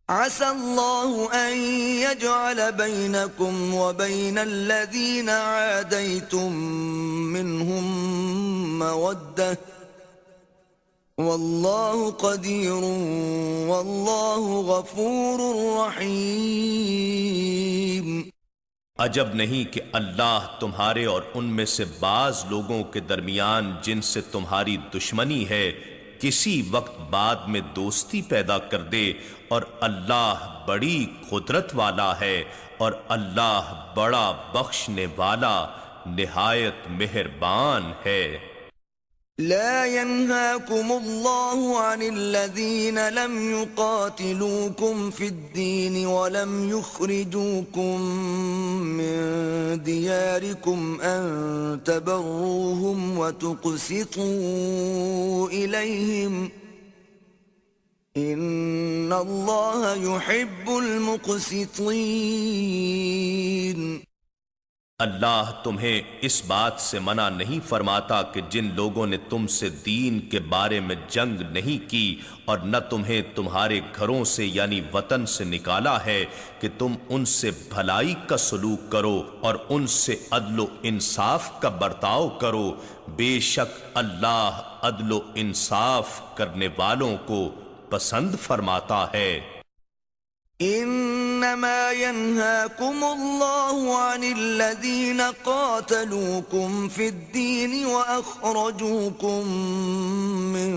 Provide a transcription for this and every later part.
عسى الله أن يجعل بينكم وبين الذين عاديتم منهم مودة والله قدير والله غفور رحيم۔ عجب نہیں کہ اللہ تمہارے اور ان میں سے بعض لوگوں کے درمیان جن سے تمہاری دشمنی ہے کسی وقت بعد میں دوستی پیدا کر دے، اور اللہ بڑی قدرت والا ہے، اور اللہ بڑا بخشنے والا نہایت مہربان ہے۔ لا ينهاكم الله عن الذين لم يقاتلوكم في الدين ولم يخرجوكم من دياركم أن تبروهم وتقسطوا إليهم إن الله يحب المقسطين۔ اللہ تمہیں اس بات سے منع نہیں فرماتا کہ جن لوگوں نے تم سے دین کے بارے میں جنگ نہیں کی اور نہ تمہیں تمہارے گھروں سے یعنی وطن سے نکالا ہے کہ تم ان سے بھلائی کا سلوک کرو اور ان سے عدل و انصاف کا برتاؤ کرو، بے شک اللہ عدل و انصاف کرنے والوں کو پسند فرماتا ہے۔ انما ينهاكم الله عن الذين قاتلوكم في الدين واخرجوكم من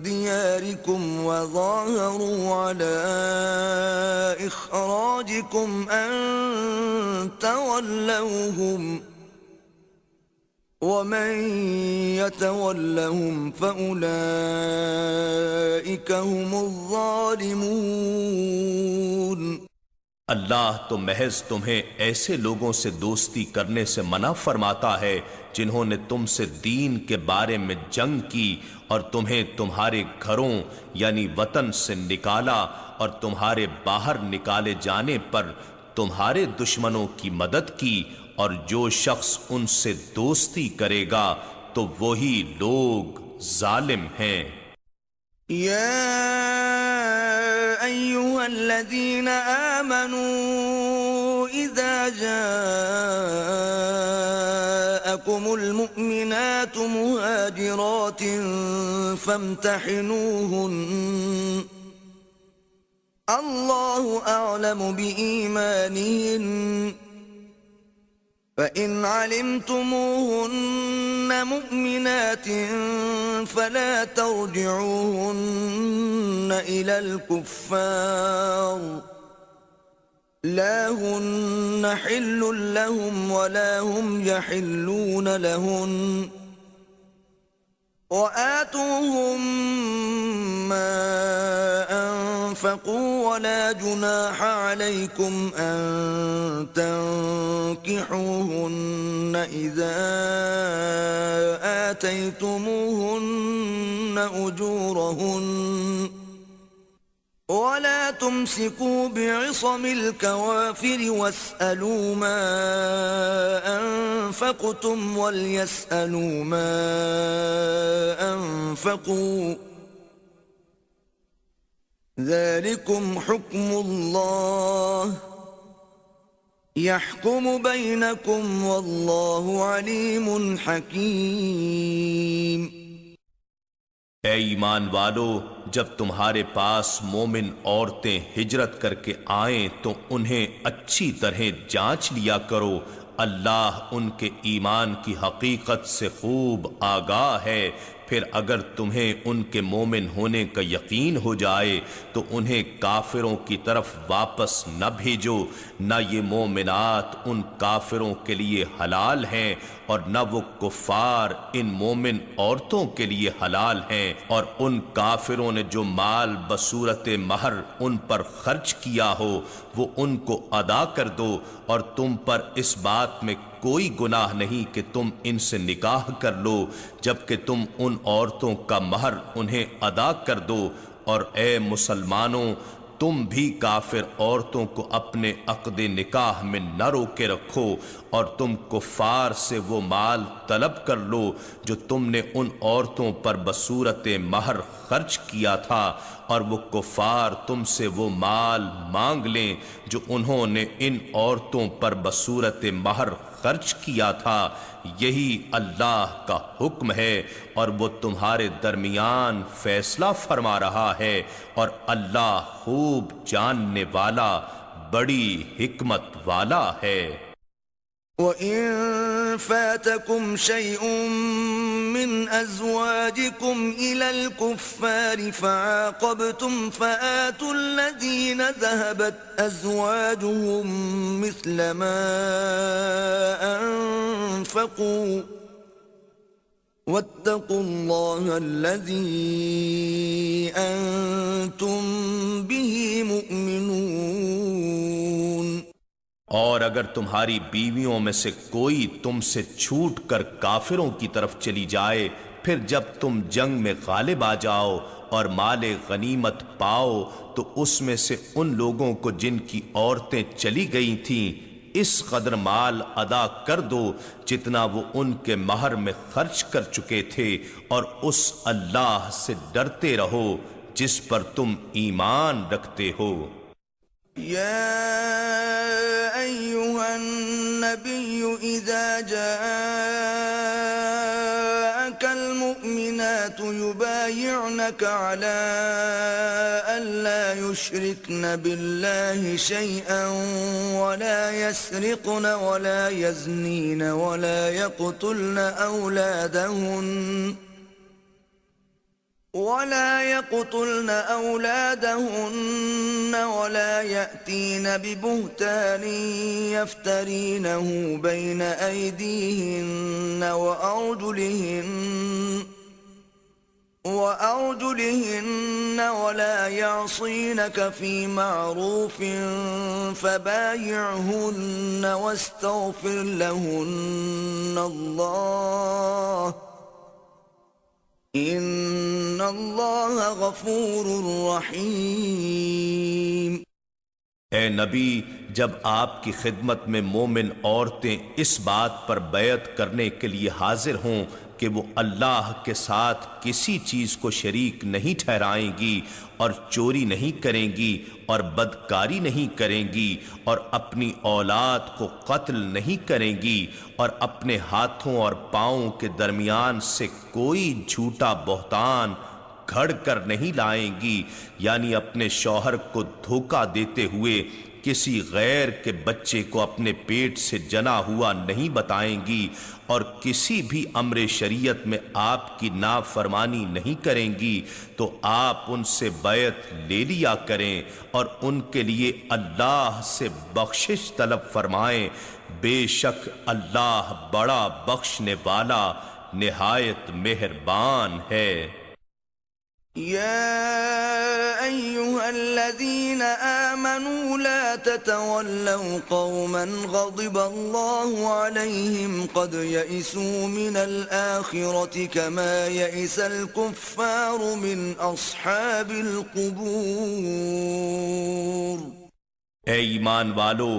دياركم وظاهروا على اخراجكم ان تولوهم ومن يتولهم فأولئك هم الظالمون۔ اللہ تو محض تمہیں ایسے لوگوں سے دوستی کرنے سے منع فرماتا ہے جنہوں نے تم سے دین کے بارے میں جنگ کی اور تمہیں تمہارے گھروں یعنی وطن سے نکالا، اور تمہارے باہر نکالے جانے پر تمہارے دشمنوں کی مدد کی، اور جو شخص ان سے دوستی کرے گا تو وہی لوگ ظالم ہیں۔ یا ایھا الذین آمنوا اذا جاءکم المؤمنات مہاجرات فامتحنوہن اللہ اعلم بإیمانہن فَإِنْ عَلِمْتُمُوهُنَّ مُؤْمِنَاتٍ فَلَا تَرْجِعُوهُنَّ إِلَى الْكُفَّارِ لَا هُنَّ حِلٌّ لَهُمْ وَلَا هُمْ يَحِلُّونَ لَهُنَّ وَآتُوهُمْ مَا أَنفَقُوا وَلَا جُنَاحَ عَلَيْكُمْ أَن تَنكِحُوهُنَّ إِذَا آتَيْتُمُوهُنَّ أُجُورَهُنَّ وَلَا تُمْسِكُوا بِعِصَمِ الْكَوَافِرِ وَاسْأَلُوا مَا أَنفَقْتُمْ وَلْيَسْأَلُوا مَا أَنفَقُوا ذَلِكُمْ حُكْمُ اللَّهِ يَحْكُمُ بَيْنَكُمْ وَاللَّهُ عَلِيمٌ حَكِيمٌ۔ اے ایمان والو، جب تمہارے پاس مومن عورتیں ہجرت کر کے آئیں تو انہیں اچھی طرح جانچ لیا کرو، اللہ ان کے ایمان کی حقیقت سے خوب آگاہ ہے۔ پھر اگر تمہیں ان کے مومن ہونے کا یقین ہو جائے تو انہیں کافروں کی طرف واپس نہ بھیجو، نہ یہ مومنات ان کافروں کے لیے حلال ہیں اور نہ وہ کفار ان مومن عورتوں کے لیے حلال ہیں، اور ان کافروں نے جو مال بصورت مہر ان پر خرچ کیا ہو وہ ان کو ادا کر دو، اور تم پر اس بات میں کوئی گناہ نہیں کہ تم ان سے نکاح کر لو جبکہ تم ان عورتوں کا مہر انہیں ادا کر دو۔ اور اے مسلمانوں، تم بھی کافر عورتوں کو اپنے عقد نکاح میں نہ روکے رکھو، اور تم کفار سے وہ مال طلب کر لو جو تم نے ان عورتوں پر بصورت مہر خرچ کیا تھا، اور وہ کفار تم سے وہ مال مانگ لیں جو انہوں نے ان عورتوں پر بصورت مہر خرچ کیا تھا۔ یہی اللہ کا حکم ہے، اور وہ تمہارے درمیان فیصلہ فرما رہا ہے، اور اللہ خوب جاننے والا، بڑی حکمت والا ہے۔ وَإِن فَاتَكُمْ شَيْءٌ مِّنْ أَزْوَاجِكُمْ إِلَى الْكُفَّارِ فَعَاقَبْتُمْ فَآتُوا الَّذِينَ ذَهَبَتْ أَزْوَاجُهُمْ مِثْلَ مَا أَنفَقُوا وَاتَّقُوا اللَّهَ الَّذِي أَنتُم بِهِ مُؤْمِنُونَ۔ اور اگر تمہاری بیویوں میں سے کوئی تم سے چھوٹ کر کافروں کی طرف چلی جائے، پھر جب تم جنگ میں غالب آ جاؤ اور مال غنیمت پاؤ، تو اس میں سے ان لوگوں کو جن کی عورتیں چلی گئی تھیں اس قدر مال ادا کر دو جتنا وہ ان کے مہر میں خرچ کر چکے تھے، اور اس اللہ سے ڈرتے رہو جس پر تم ایمان رکھتے ہو۔ يا أيها النبي إذا جاءك المؤمنات يبايعنك على ألا يشركن بالله شيئا ولا يسرقن ولا يزنين ولا يقتلن أولادهن ولا يأتين ببهتان يفترينه بين أيديهن وأرجلهن ولا يعصينك في معروف فبايعهن واستغفر لهن الله ان اللہ غفور رحیم۔ اے نبی، جب آپ کی خدمت میں مومن عورتیں اس بات پر بیعت کرنے کے لیے حاضر ہوں کہ وہ اللہ کے ساتھ کسی چیز کو شریک نہیں ٹھہرائیں گی، اور چوری نہیں کریں گی، اور بدکاری نہیں کریں گی، اور اپنی اولاد کو قتل نہیں کریں گی، اور اپنے ہاتھوں اور پاؤں کے درمیان سے کوئی جھوٹا بہتان گھڑ کر نہیں لائیں گی، یعنی اپنے شوہر کو دھوکہ دیتے ہوئے کسی غیر کے بچے کو اپنے پیٹ سے جنا ہوا نہیں بتائیں گی، اور کسی بھی امر شریعت میں آپ کی نافرمانی نہیں کریں گی، تو آپ ان سے بیعت لے لیا کریں اور ان کے لیے اللہ سے بخشش طلب فرمائیں، بے شک اللہ بڑا بخشنے والا نہایت مہربان ہے۔ يا أيها الذين آمنوا لا تتولوا قوما غضب الله عليهم قد يئسوا من الآخرة كما يئس الكفار من أصحاب القبور۔ اے ایمان والو،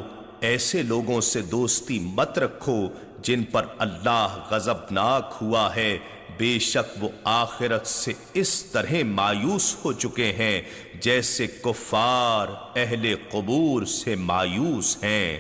ایسے لوگوں سے دوستی مت رکھو جن پر اللہ غضبناک ہوا ہے، بے شک وہ آخرت سے اس طرح مایوس ہو چکے ہیں جیسے کفار اہل قبور سے مایوس ہیں۔